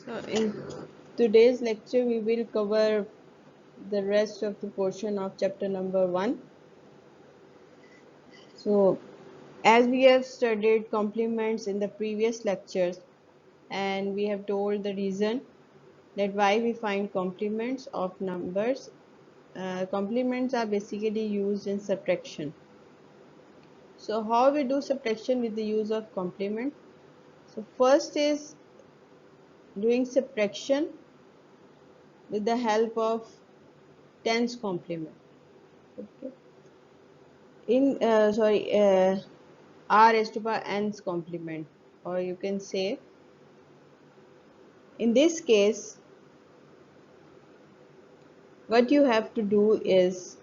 So in today's lecture, we will cover the rest of the portion of chapter number 1. So as we have studied complements in the previous lectures, and we have told the reason that why we find complements of numbers. Complements are basically used in subtraction. So how we do subtraction with the use of complement? So first is doing subtraction with the help of tens complement. Okay. In r raised to power n's complement, or you can say in this case what you have to do is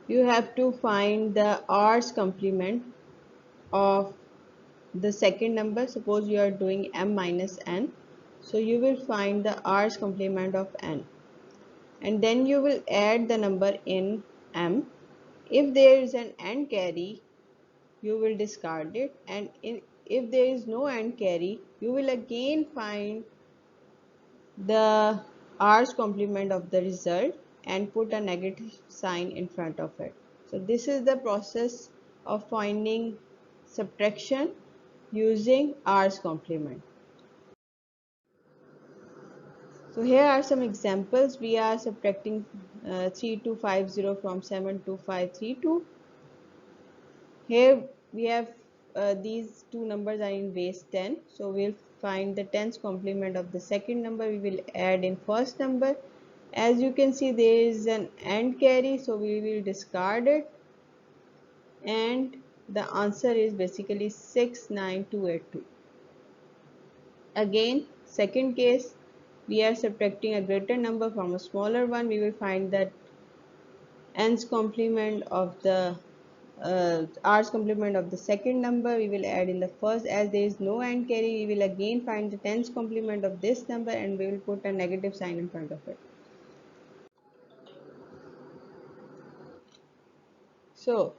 you have to find the r's complement of the second number. Suppose you are doing m minus n, so you will find the r's complement of n, and then you will add the number in m. If there is an n carry, you will discard it, and if there is no AND carry, you will again find the r's complement of the result and put a negative sign in front of it. So this is the process of finding subtraction using r's complement. So here are some examples. We are subtracting 3250 from 72532. Here we have these two numbers are in base 10, so we'll find the tens complement of the second number. We will add in first number. As you can see, there is an AND carry, so we will discard it, and the answer is basically 69282. Again, second case, we are subtracting a greater number from a smaller one. We will find that n's complement of the r's complement of the second number. We will add in the first. As there is no AND carry, we will again find the tens complement of this number, and we will put a negative sign in front of it. So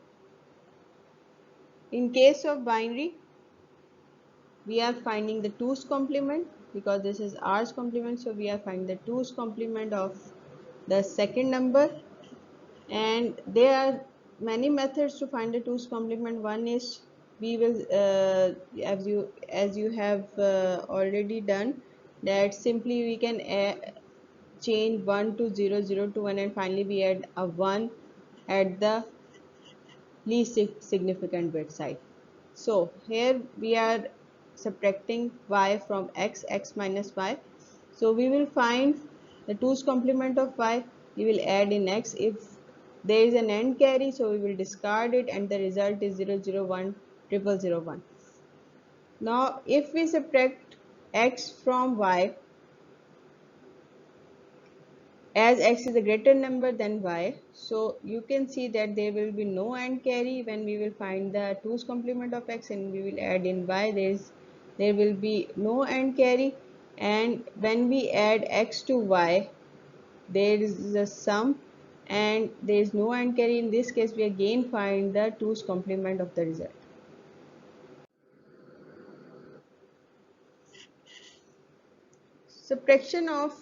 in case of binary, we are finding the 2's complement because this is r's complement, so we are finding the 2's complement of the second number. And there are many methods to find the 2's complement. One is we will as you have already done, that simply we can change 1 to 0, 0 to 1, and finally we add a 1 at the least significant bit side. So here we are subtracting y from x, x minus y. So we will find the 2's complement of y. We will add in x. If there is an AND carry, so we will discard it, and the result is 0, 0, 1, 0, 0, 1. Now if we subtract x from y, as x is a greater number than y, so you can see that there will be no AND carry when we will find the 2's complement of x, and we will add in y. There will be no AND carry, and when we add x to y, there is a sum and there is no AND carry. In this case, we again find the 2's complement of the result. Subtraction of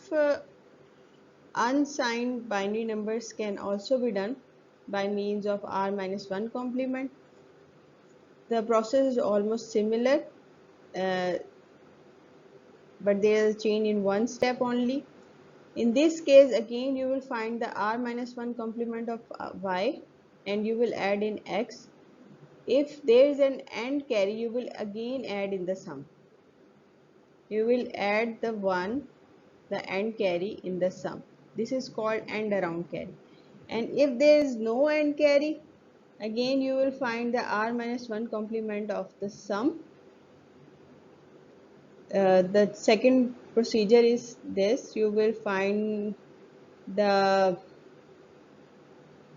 unsigned binary numbers can also be done by means of r minus 1 complement. The process is almost similar, uh, but there is a change in one step only. In this case, again you will find the r minus 1 complement of y, and you will add in x. If there is an AND carry, you will again add in the sum. You will add the 1, the AND carry, in the sum. This is called AND around carry. And if there is no AND carry, again you will find the r minus 1 complement of the sum. The second procedure is this: you will find the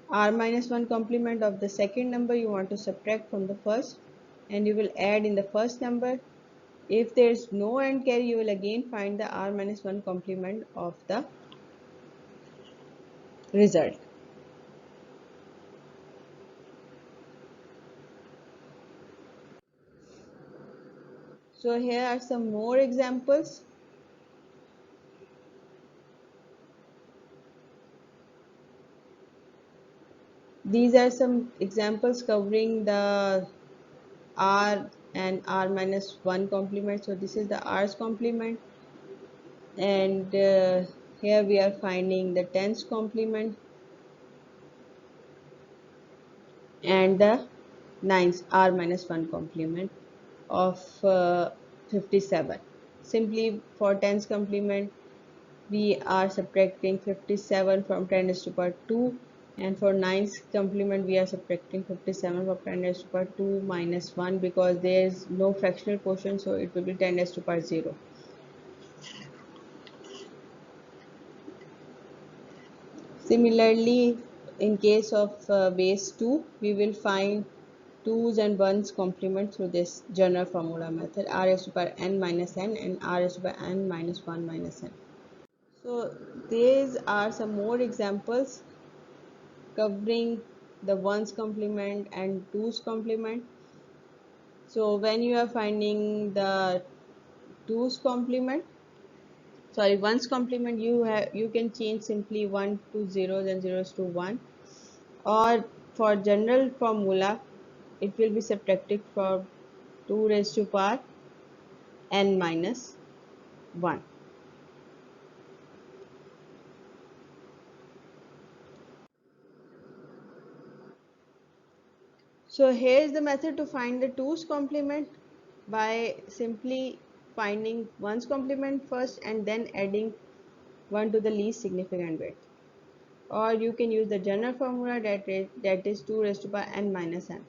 r minus 1 complement of the second number you want to subtract from the first, and you will add in the first number. If there is no AND carry, you will again find the r minus 1 complement of the result. So here are some more examples. These are some examples covering the r and r minus 1 complement. So this is the r's complement, and here we are finding the tens complement and the nines r minus 1 complement of 57. Simply for tens complement, we are subtracting 57 from 10 raised to power 2, and for nines complement we are subtracting 57 from 10 raised to power 2 minus 1, because there is no fractional quotient, so it will be 10 raised to power 0. Similarly, in case of base 2, we will find 2's and 1's complement through this general formula method, r raised to power n minus n and r raised to power n minus 1 minus n. So these are some more examples covering the 1's complement and 2's complement. So when you are finding the 2's complement, sorry, 1's complement, you can change simply 1 to 0, then 0s to 1, or for general formula it will be subtracted from 2 raised to power n minus 1. So here is the method to find the 2's complement by simply finding 1's complement first and then adding 1 to the least significant bit. Or you can use the general formula that is 2 raised to power n minus n.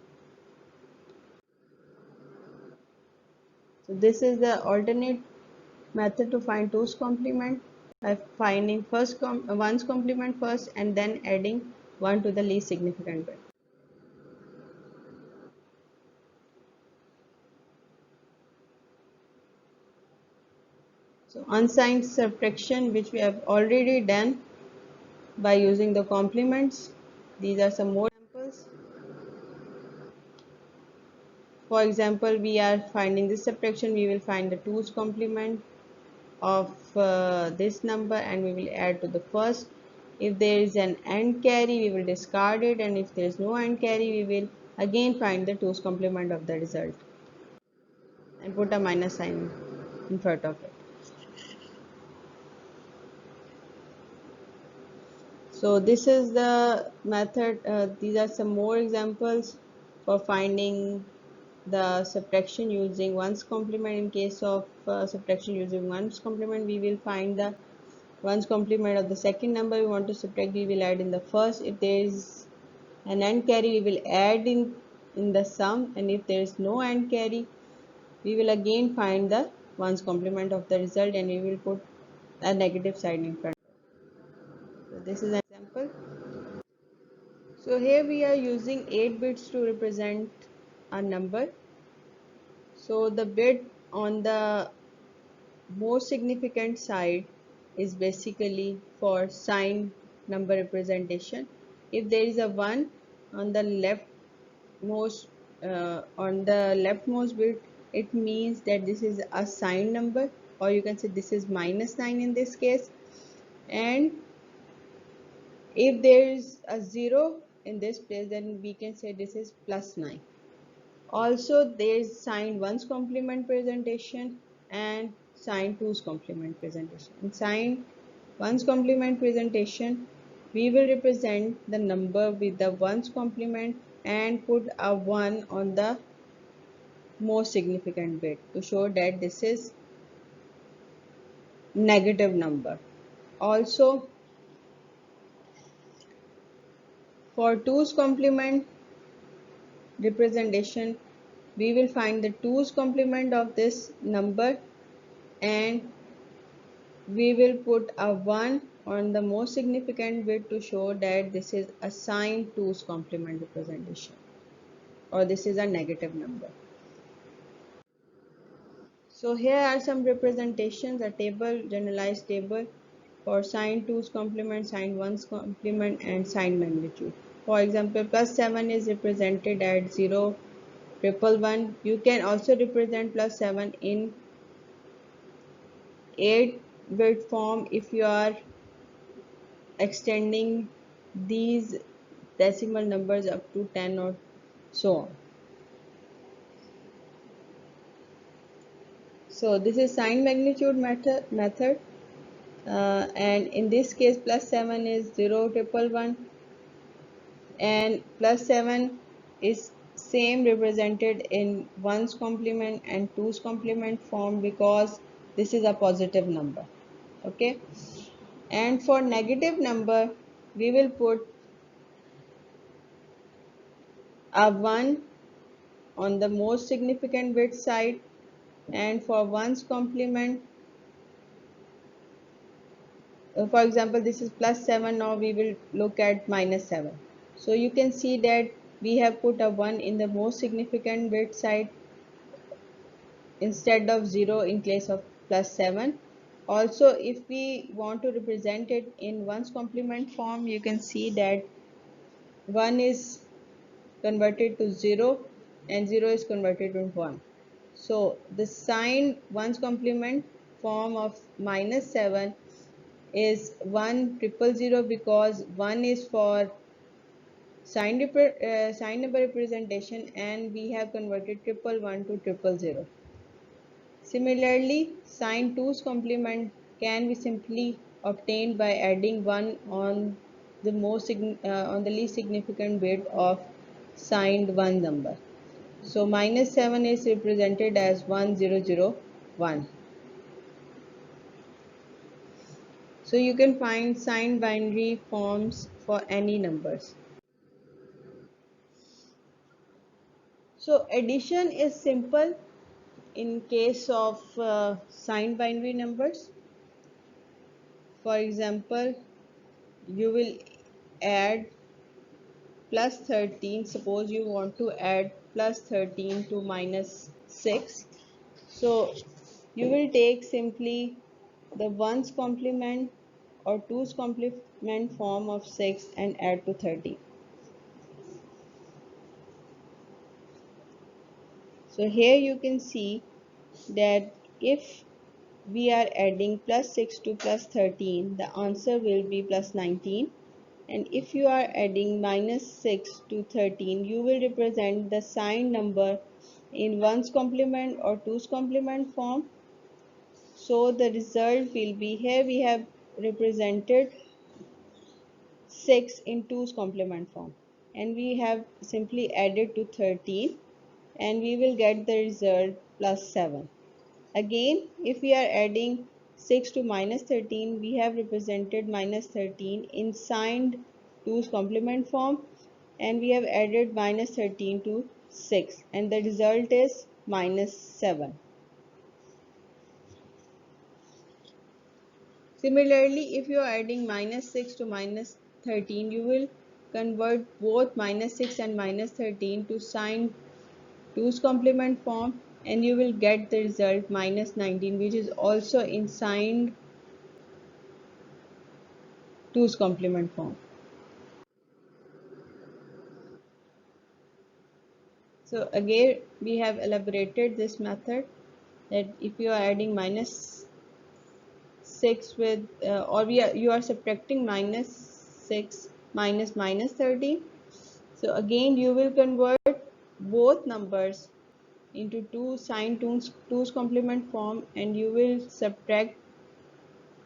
So this is the alternate method to find 2's complement by finding 1's complement first and then adding 1 to the least significant bit. So unsigned subtraction, which we have already done by using the complements. These are some more examples. For example, we are finding this subtraction, we will find the 2's complement of this number and we will add to the first. If there is an AND carry, we will discard it, and if there is no AND carry, we will again find the 2's complement of the result and put a minus sign in front of it. So this is the method. These are some more examples for finding the subtraction using 1's complement. In case of subtraction using 1's complement, we will find the 1's complement of the second number we want to subtract, we will add in the first. If there is an AND carry, we will add in the sum, and if there is no AND carry, we will again find the 1's complement of the result and we will put a negative sign in front. So this is an example. So here we are using 8 bits to represent a number. So the bit on the most significant side is basically for signed number representation. If there is a 1 on the leftmost bit, it means that this is a signed number, or you can say this is -9 in this case. And if there is a 0 in this place, then we can say this is +9. Also, there is signed 1's complement presentation and signed 2's complement presentation. In signed 1's complement presentation, we will represent the number with the 1's complement and put a 1 on the most significant bit to show that this is negative number. Also, for 2's complement representation, we will find the 2's complement of this number and we will put a 1 on the most significant bit to show that this is a signed 2's complement representation, or this is a negative number. So here are some representations, a table, generalized table for signed 2's complement, signed 1's complement and signed magnitude. For example, +7 is represented at 0, 111. You can also represent +7 in 8-bit form if you are extending these decimal numbers up to 10 or so on. So this is sign magnitude method. And in this case plus 7 is 0 triple 1, and plus 7 is same represented in 1's complement and 2's complement form because this is a positive number. Okay, and for negative number we will put a 1 on the most significant bit side, and for 1's complement, for example this is plus 7, now we will look at minus 7. So you can see that we have put a 1 in the most significant bit side instead of 0 in case of plus 7. Also, if we want to represent it in 1's complement form, you can see that 1 is converted to 0 and 0 is converted to 1. So the sign 1's complement form of minus 7 is 1 triple 0 because 1 is for sign number representation and we have converted triple 1 to triple 0. Similarly, sign 2's complement can be simply obtained by adding 1 on the on the least significant bit of signed 1 number. So minus 7 is represented as 1001. So you can find signed binary forms for any numbers. So addition is simple in case of signed binary numbers. For example, you will add plus 13. Suppose you want to add plus 13 to minus 6. So you will take simply the 1's complement or 2's complement form of 6 and add to 13. So here you can see that if we are adding plus 6 to plus 13, the answer will be plus 19. And if you are adding minus 6 to 13, you will represent the signed number in 1's complement or 2's complement form. So the result will be, here we have represented 6 in 2's complement form and we have simply added to 13 and we will get the result plus 7. Again, if we are adding 6 to minus 13, we have represented minus 13 in signed 2's complement form and we have added minus 13 to 6 and the result is minus 7. Similarly, if you are adding minus 6 to minus 13, you will convert both minus 6 and minus 13 to signed 2's complement form and you will get the result minus 19, which is also in signed 2's complement form. So again we have elaborated this method that if you are adding minus 6 with you are subtracting minus 6 minus minus 13. So again you will convert both numbers into two sine 2's complement form and you will subtract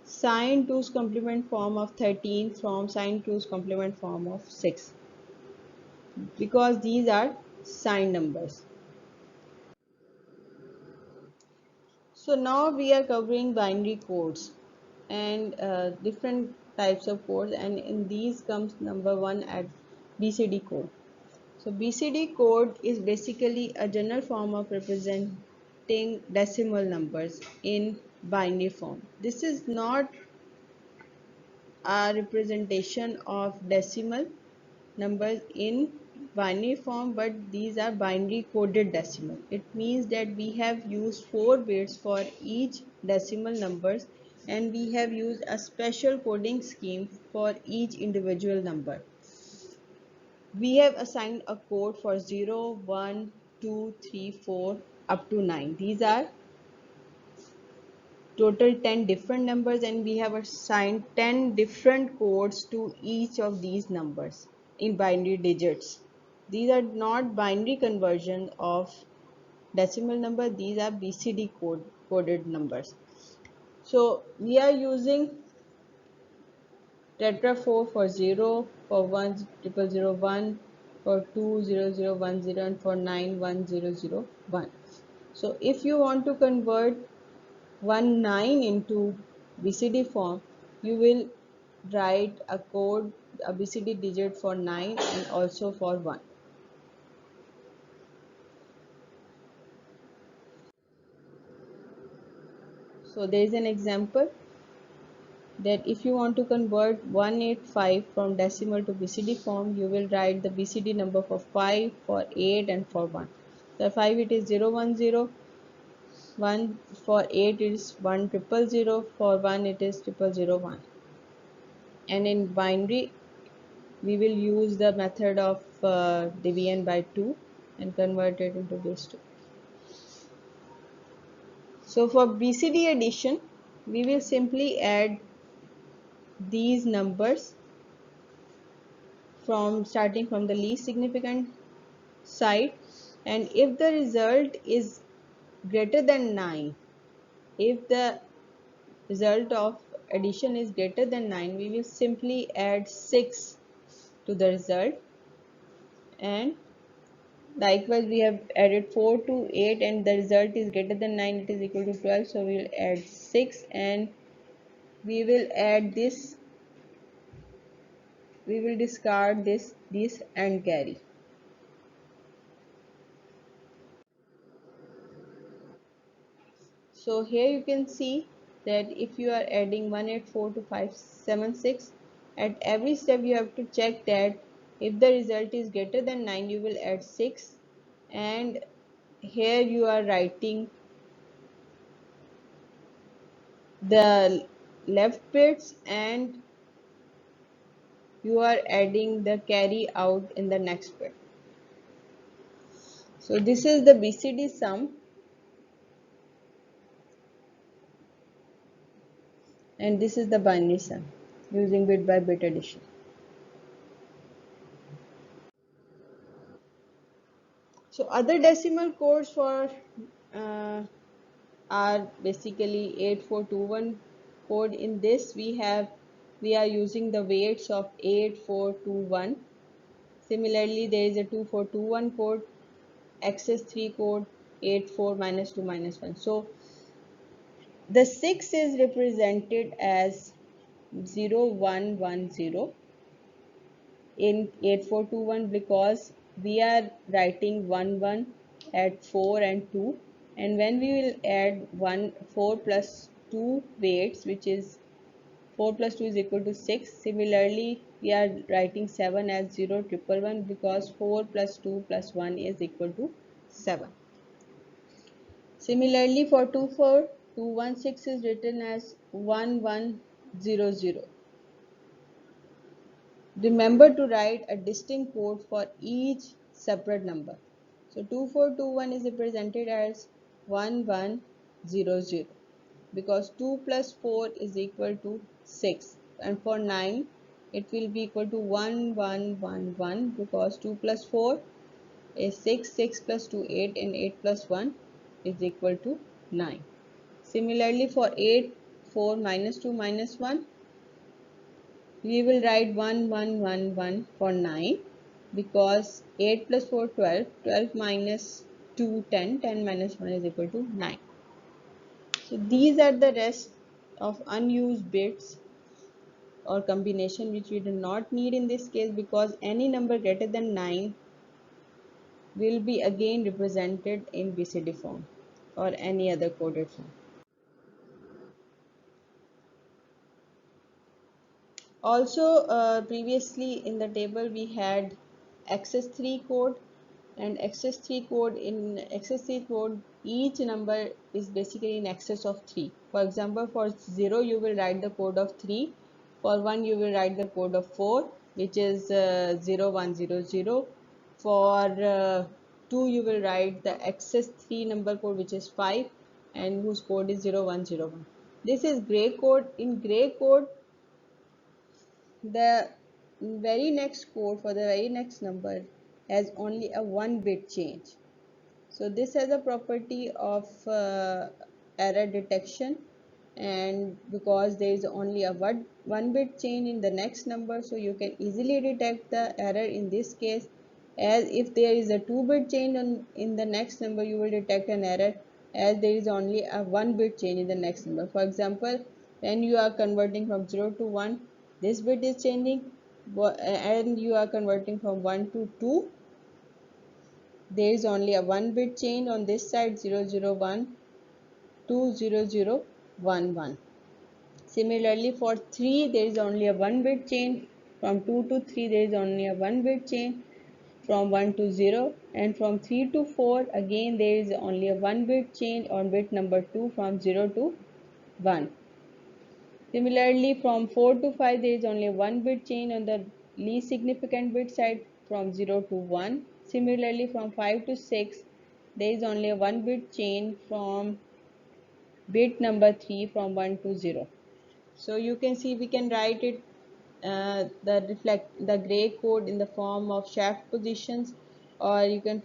sine 2's complement form of 13 from sine 2's complement form of 6 because these are sine numbers. So now we are covering binary codes and different types of codes, and in these comes number one at BCD code. So BCD code is basically a general form of representing decimal numbers in binary form. This is not a representation of decimal numbers in binary form, but these are binary coded decimal. It means that we have used 4 bits for each decimal numbers and we have used a special coding scheme for each individual number. We have assigned a code for 0, 1, 2, 3, 4 up to 9. These are total 10 different numbers and we have assigned 10 different codes to each of these numbers. in binary digits. These are not binary conversion of decimal number, these are BCD coded numbers. So we are using tetra 4 for 0, for 1 0001, for 2 0010, and for 9 1001. So if you want to convert 9 into BCD form, you will write a code, a BCD digit for 9 and also for 1. So there is an example that if you want to convert 185 from decimal to BCD form, you will write the BCD number for 5, for 8 and for 1. So 5 it is 010, 1 for 8 it is 1000, for 1 it is 0001. And in binary we will use the method of division by 2 and convert it into base 2. So for BCD addition, we will simply add these numbers from starting from the least significant side, and if the result is greater than 9, if the result of addition is greater than 9, we will simply add 6 to the result. And likewise we have added 4 to 8 and the result is greater than 9, it is equal to 12, so we will add 6 and we will add this, we will discard this and carry. So here you can see that if you are adding 184 to 576, at every step you have to check that if the result is greater than 9, you will add 6, and here you are writing the left bits and you are adding the carry out in the next bit. So this is the BCD sum, and this is the binary sum using bit by bit addition. So other decimal codes for are basically 8421 code. In this we are using the weights of 8421. Similarly, there is a 2421 code, access 3 code, 84 minus 2 minus 1. So the 6 is represented as 0110 in 8421 because we are writing 11 at 4 and 2, and when we will add 4 plus 2 weights, which is 4 plus 2 is equal to 6. Similarly, we are writing 7 as 0111 because 4 plus 2 plus 1 is equal to 7. Similarly, for 24216 is written as 1100. Remember to write a distinct code for each separate number. So 2421 is represented as 1100 because 2 plus 4 is equal to 6, and for 9 it will be equal to 1111 because 2 plus 4 is 6, 6 plus 2 8, and 8 plus 1 is equal to 9. Similarly, for 8 4 minus 2 minus 1, we will write 1111 for 9 because 8 plus 4 12, 12 minus 2 10, 10 minus 1 is equal to 9. So these are the rest of unused bits or combination which we do not need in this case because any number greater than 9 will be again represented in BCD form or any other coded form. Also previously in the table we had access 3 code, and access 3 code, in access 3 code each number is basically in excess of 3. For example, for 0 you will write the code of 3, for 1 you will write the code of 4 which is 0100, for 2 you will write the access 3 number code which is 5 and whose code is 0101. This is gray code. In gray code the very next code for the very next number has only a 1 bit change. So this has a property of error detection, and because there is only a one bit change in the next number, so you can easily detect the error in this case. As if there is a 2-bit change in the next number, you will detect an error as there is only a 1 bit change in the next number. For example, when you are converting from 0 to 1, this bit is changing, and you are converting from 1 to 2, there is only a 1 bit change on this side, 001 to 0011. Similarly, for 3, there is only a 1 bit change. From 2 to 3, there is only a 1 bit change. From 1 to 0, and from 3 to 4, again there is only a 1 bit change on bit number 2 from 0 to 1. Similarly, from 4 to 5, there is only a 1 bit change on the least significant bit side from 0 to 1. Similarly, from 5 to 6, there is only a 1 bit change from bit number 3 from 1 to 0. So you can see we can write it the gray code in the form of shaft positions, or you can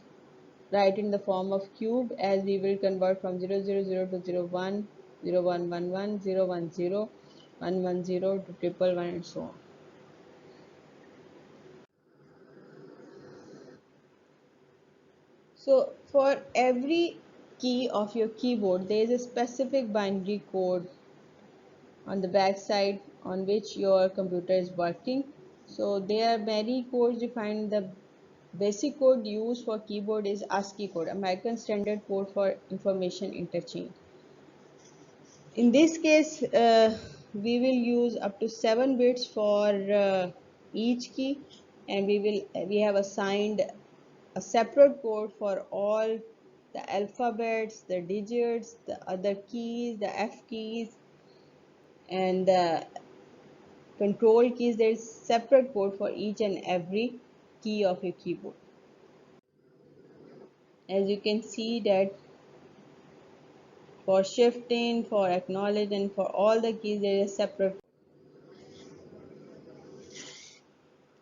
write in the form of cube, as we will convert from 000 to 01, 0111, 010, 110 to 111, and so on. So for every key of your keyboard, there is a specific binary code on the back side on which your computer is working. So there are many codes defined. The basic code used for keyboard is ASCII code, American Standard Code for Information Interchange. In this case, we will use up to 7 bits for each key, and we have assigned a separate code for all the alphabets, the digits, the other keys, the F keys, and the control keys. There is separate code for each and every key of your keyboard. As you can see that for shifting, for acknowledge, and for all the keys there is separate.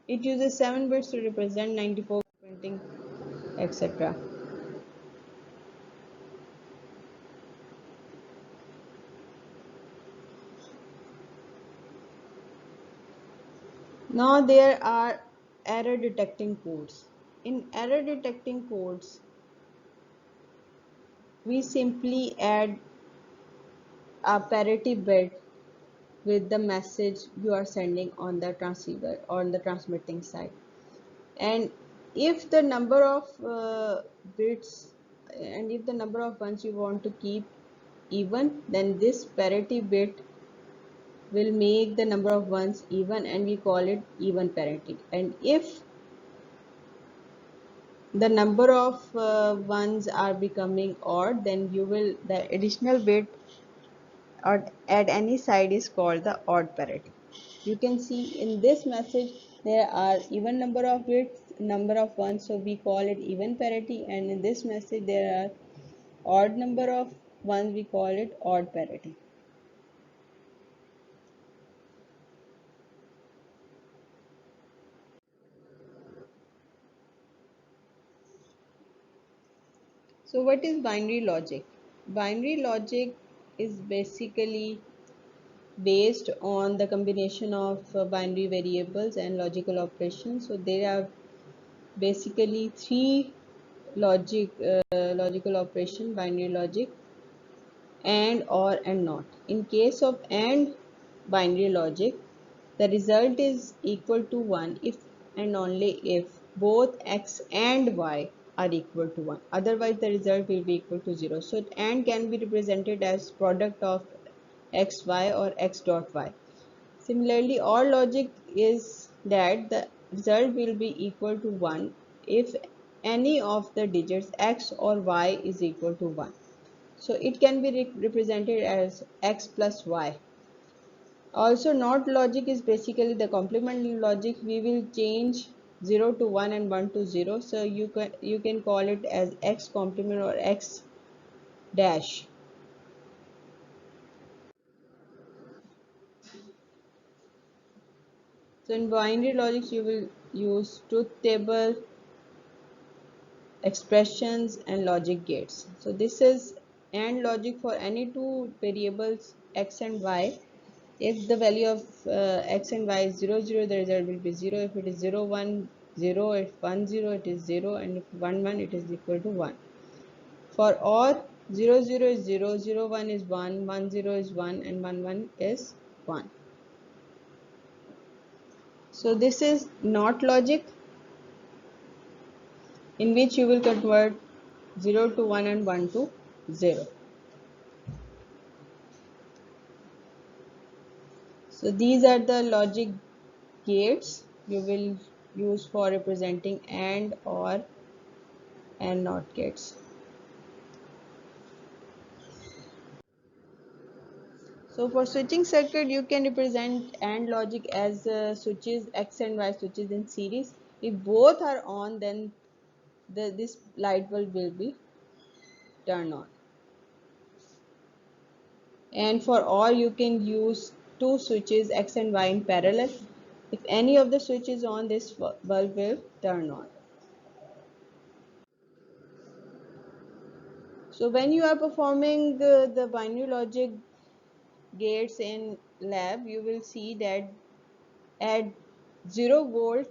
It uses 7 bits to represent 94 printing, etc. Now there are error detecting codes. In error detecting codes, we simply add a parity bit with the message you are sending on the transceiver or on the transmitting side. And if the number of bits and if the number of ones you want to keep even, then this parity bit will make the number of ones even, and we call it even parity. And if the number of ones are becoming odd, then the additional bit or at any side is called the odd parity. You can see in this message there are even number of bits, number of ones, so we call it even parity, and in this message there are odd number of ones, we call it odd parity. So what is binary logic? Binary logic is basically based on the combination of binary variables and logical operations. So there are basically three logical operation: binary logic, and, or, and not. In case of and binary logic, the result is equal to 1 if and only if both x and y are equal to 1. Otherwise the result will be equal to 0. So and can be represented as product of x, y, or x dot y. Similarly, OR logic is that the result will be equal to 1 if any of the digits x or y is equal to 1. So it can be represented as x plus y. Also, NOT logic is basically the complementary logic. We will change 0 to 1 and 1 to 0. So you can call it as x complement or x dash. So in binary logic you will use truth table, expressions and logic gates. So this is AND logic for any two variables x and y. If the value of x and y is 0 0, the result will be 0. If it is 0 1 0, if 1 0 it is 0, and if 1 1 it is equal to 1. For OR 0 0 is 0, 0 1 is 1, 1 0 is 1 and 1 1 is 1. So this is NOT logic, in which you will convert 0 to 1 and 1 to 0. So these are the logic gates you will use for representing AND, OR and NOT gates. So for switching circuit, you can represent AND logic as switches, X and Y switches in series. If both are on, then this light bulb will be turned on. And for OR, you can use two switches X and Y in parallel. If any of the switch is on, this bulb will turn on. So when you are performing the binary logic gates in lab, you will see that at 0 volt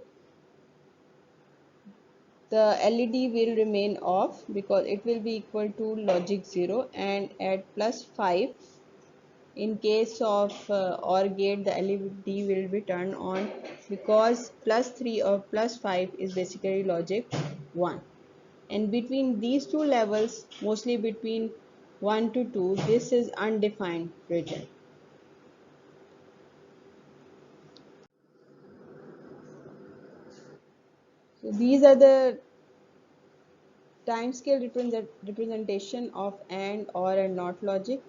the LED will remain off because it will be equal to logic 0, and at plus 5 in case of OR gate the LED will be turned on because plus 3 or plus 5 is basically logic 1, and between these two levels, mostly between 1 to 2, this is undefined region. So these are the time scale representation of AND, OR and NOT logic.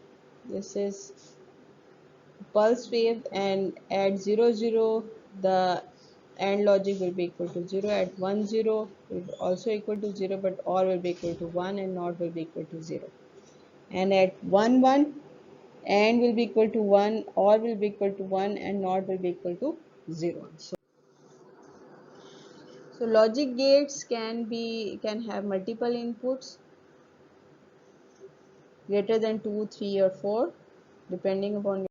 This is pulse wave, and at 0 0 the AND logic will be equal to 0, at 1 0 will also equal to 0, but OR will be equal to 1 and NOT will be equal to 0, and at 1 1 AND will be equal to 1, OR will be equal to 1 and NOT will be equal to 0. So logic gates can have multiple inputs greater than 2, 3 or 4 depending upon